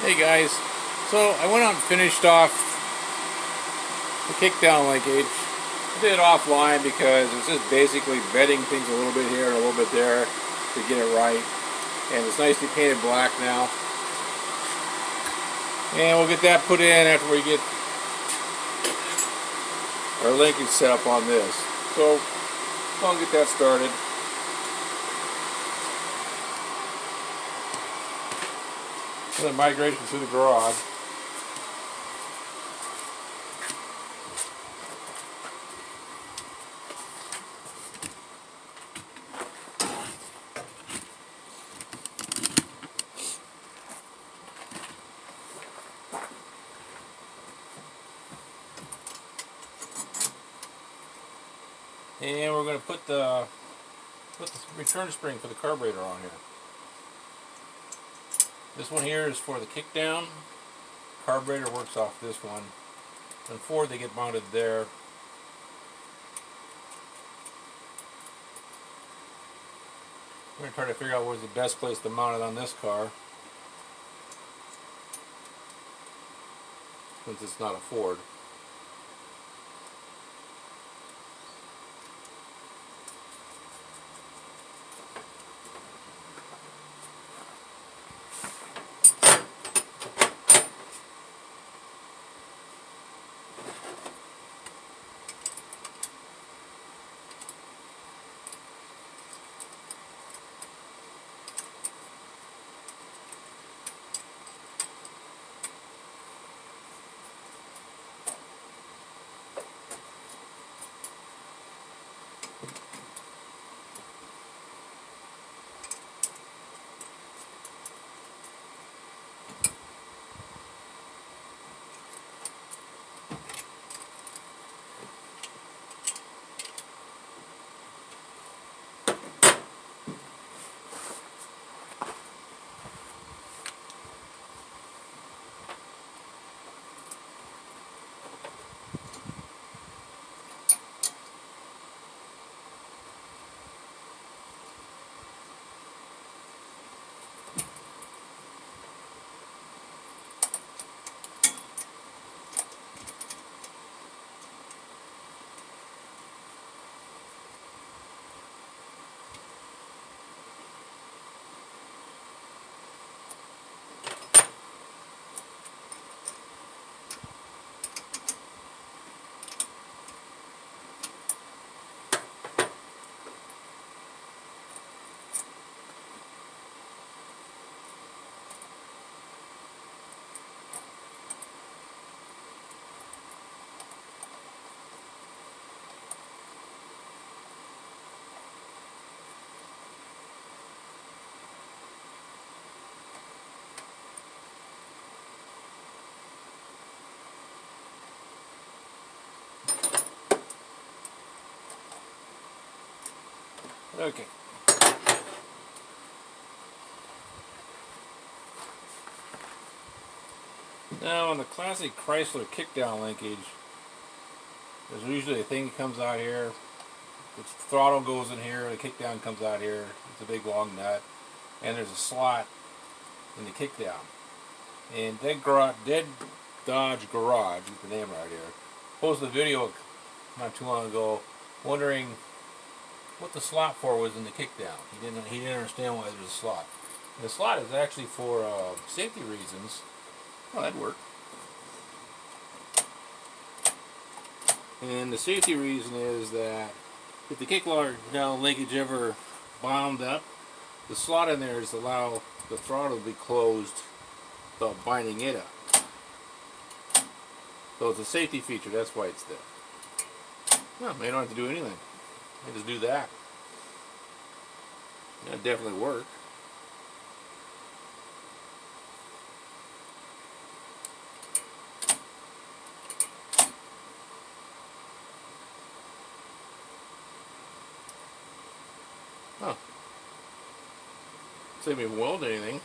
Hey guys, so I went out and finished off the kickdown linkage. I did it offline because it's just basically bedding things a little bit here and a little bit there to get it right. And it's nicely painted black now. And we'll get that put in after we get our linkage set up on this. So I'll get that started. And then migration through the garage. And we're going to put the return spring for the carburetor on here. This one here is for the kickdown. Carburetor works off this one. And four, they get mounted there. We're going to try to figure out where's the best place to mount it on this car, since it's not a Ford. Okay. Now on the classic Chrysler kickdown linkage, there's usually a thing that comes out here. The throttle goes in here, the kickdown comes out here. It's a big long nut. And there's a slot in the kickdown. And Dead Dodge Garage, is the name right here, posted a video not too long ago wondering what the slot for was in the kickdown. He didn't understand why there was a slot. And the slot is actually for safety reasons. Oh, that'd work. And the safety reason is that if the kickdown linkage ever bound up, the slot in there is to allow the throttle to be closed without binding it up. So it's a safety feature, that's why it's there. No, you don't have to do anything. You just do that. That'd definitely work. Huh. Save me welding anything.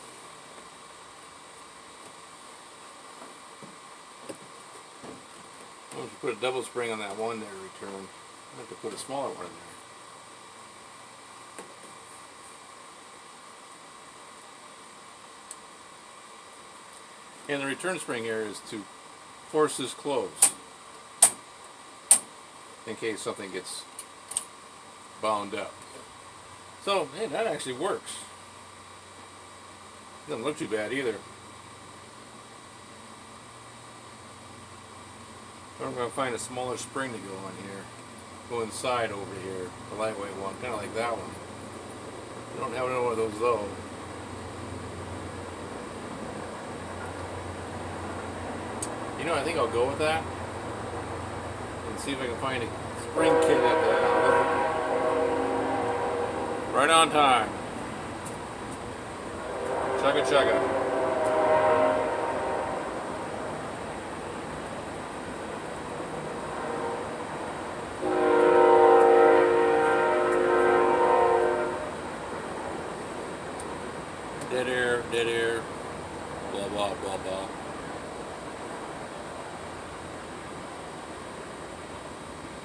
Once you put a double spring on that one there to return, I have to put a smaller one in there. And the return spring here is to force this closed in case something gets bound up. So, hey, that actually works. Doesn't look too bad either. I'm going to find a smaller spring to go on here. Go inside over here, the lightweight one, kind of like that one. I don't have one of those though. You know, I think I'll go with that and see if I can find a spring kit at the right on time. Chugga chugga. Dead air, blah blah blah blah.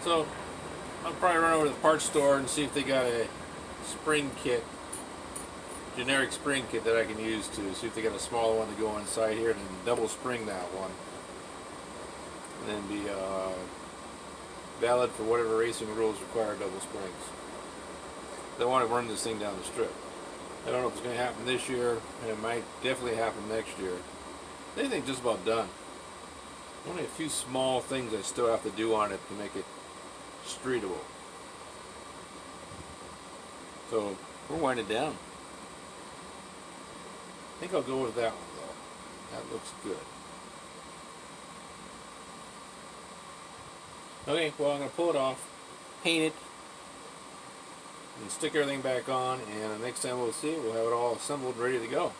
So I'll probably run over to the parts store and see if they got a spring kit, generic spring kit that I can use to see if they got a smaller one to go inside here and then double spring that one. And then be valid for whatever racing rules require double springs. I want to run this thing down the strip. I don't know if it's going to happen this year, and it might definitely happen next year. Anything's just about done. Only a few small things I still have to do on it to make it streetable. So we're winding down. I think I'll go with that one though. That looks good. Okay, well I'm going to pull it off, paint it, and stick everything back on, and the next time we'll see it, we'll have it all assembled and ready to go.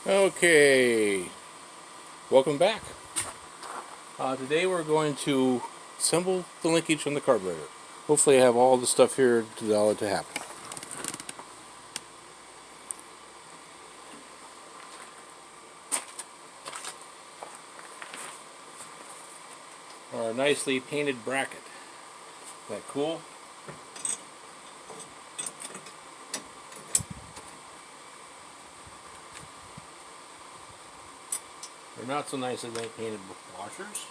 Okay, welcome back. Today we're going to assemble the linkage on the carburetor. Hopefully I have all the stuff here to allow it to happen. Our nicely painted bracket. Isn't that cool? They're not so nicely painted washers.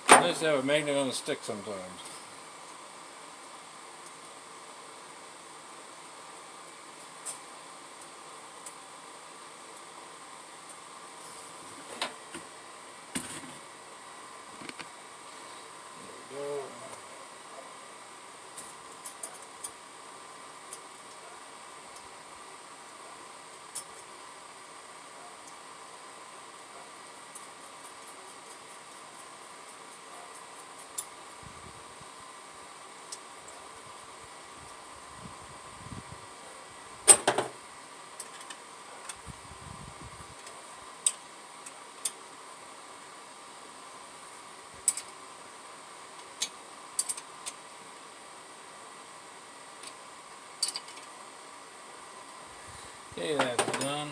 Nice to have a magnet on a stick sometimes. There we go. Okay, that's done.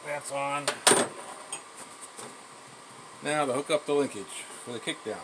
That's on. Now to hook up the linkage for the kickdown.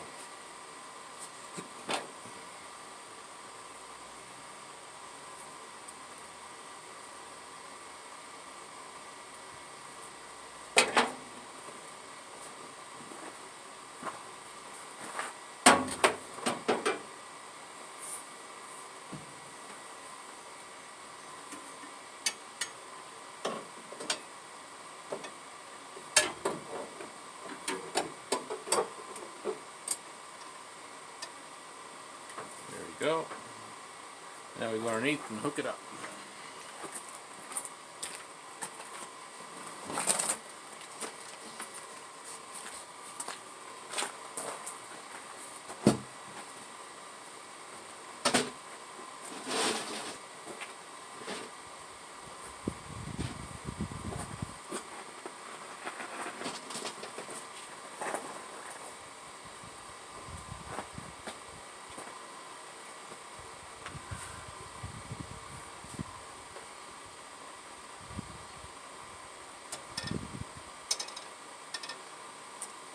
we go underneath and hook it up.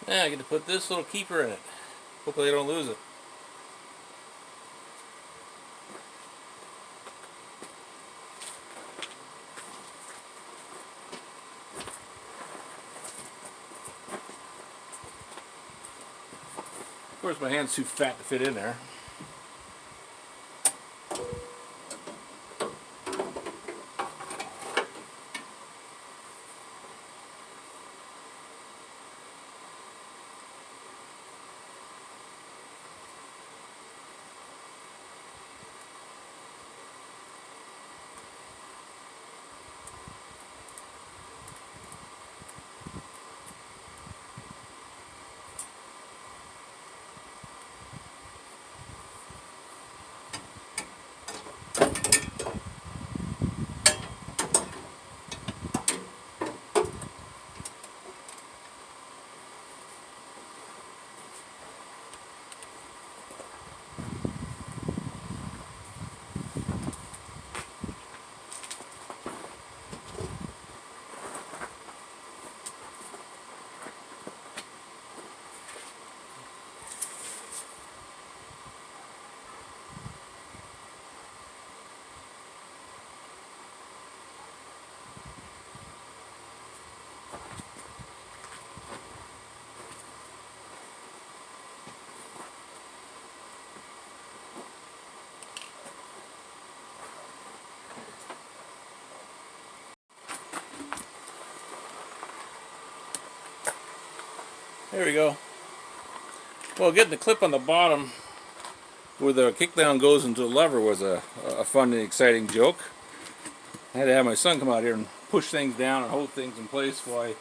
Now I get to put this little keeper in it. Hopefully I don't lose it. Of course my hand's too fat to fit in there. There we go. Well, getting the clip on the bottom where the kickdown goes into the lever was a fun and exciting joke. I had to have my son come out here and push things down and hold things in place while I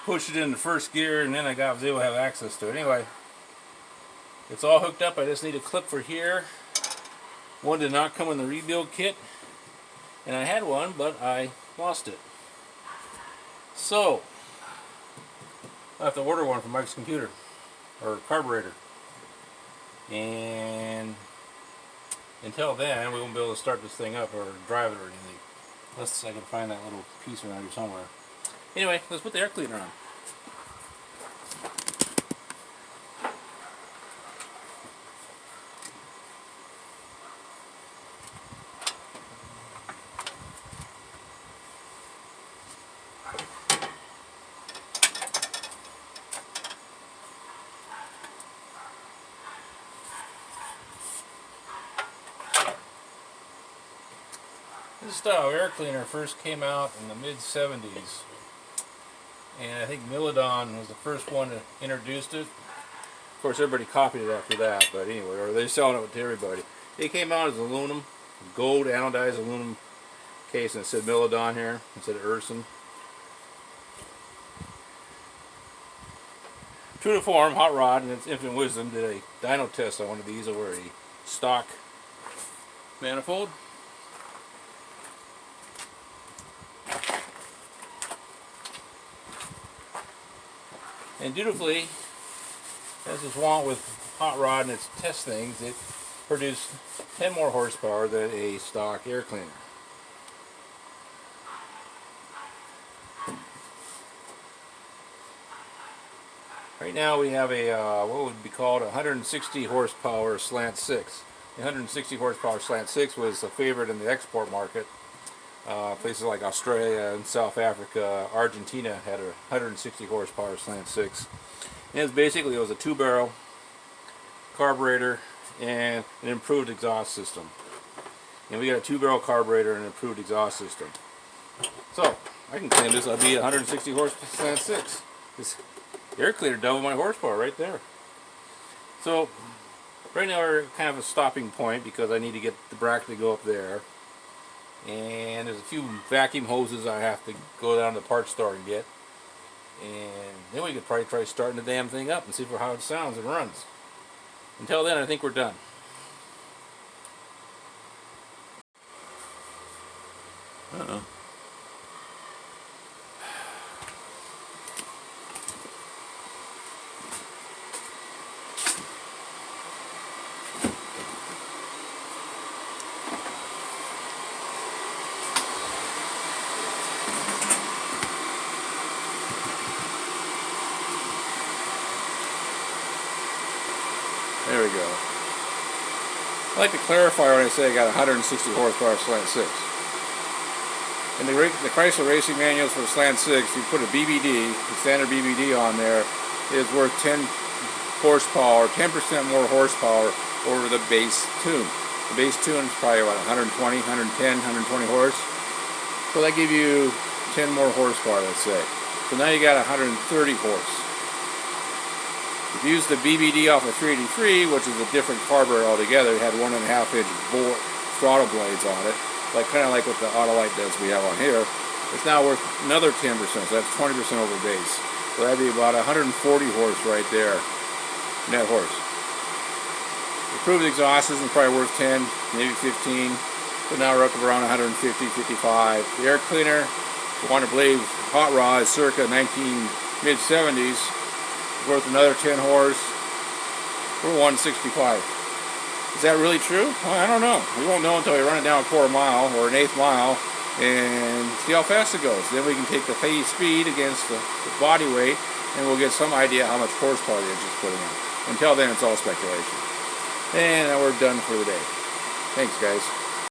pushed it into first gear, and then was able to have access to it. Anyway, it's all hooked up. I just need a clip for here. One did not come in the rebuild kit, and I had one, but I lost it. So I have to order one from Mike's computer or carburetor, and until then we won't be able to start this thing up or drive it or anything unless I can find that little piece around here somewhere. Anyway, let's put the air cleaner on. This style air cleaner first came out in the mid-70s, and I think Milodon was the first one that introduced it. Of course, everybody copied it after that, but anyway, or they're selling it to everybody. It came out as aluminum, gold anodized aluminum case, and it said Milodon here instead of Urson. True to form, Hot Rod, in its infinite wisdom, did a dyno test on one of these over a stock manifold. And dutifully, as is wont with Hot Rod and its test things, it produced 10 more horsepower than a stock air cleaner. Right now we have a what would be called a 160 horsepower slant 6. The 160 horsepower slant 6 was a favorite in the export market. Places like Australia and South Africa, Argentina had a 160 horsepower slant 6. And it was a 2-barrel carburetor and an improved exhaust system. And we got a 2-barrel carburetor and an improved exhaust system. So I can claim this will be a 160 horsepower slant 6. This air cleaner doubled my horsepower right there. So Right now we're kind of a stopping point because I need to get the bracket to go up there. And there's a few vacuum hoses I have to go down to the parts store and get. And then we could probably try starting the damn thing up and see how it sounds and runs. Until then, I think we're done. Uh-oh. There we go. I like to clarify when I say I got 160 horsepower slant 6. In the Chrysler Racing Manuals for the slant 6, you put a BBD, the standard BBD on there, is worth 10 horsepower, 10% more horsepower over the base tune. The base tune is probably about 120, 110, 120 horse. So that gives you 10 more horsepower, let's say. So now you got 130 horse. If you use the BBD off of 383, which is a different carburetor altogether, it had 1.5-inch throttle blades on it, kind of like what the Autolite does we have on here. It's now worth another 10%, so that's 20% over base. So that'd be about 140 horse right there, net horse. Improved exhaust is probably worth 10, maybe 15. So now we're up around 150, 55. The air cleaner, the one I believe hot rod is circa mid-70s. Worth another 10 horse for 165. Is that really true? Well, I don't know. We won't know until we run it down a quarter mile or an eighth mile and see how fast it goes. Then we can take the phase speed against the body weight and we'll get some idea how much horsepower the engine's putting in. Until then, it's all speculation. And we're done for the day. Thanks, guys.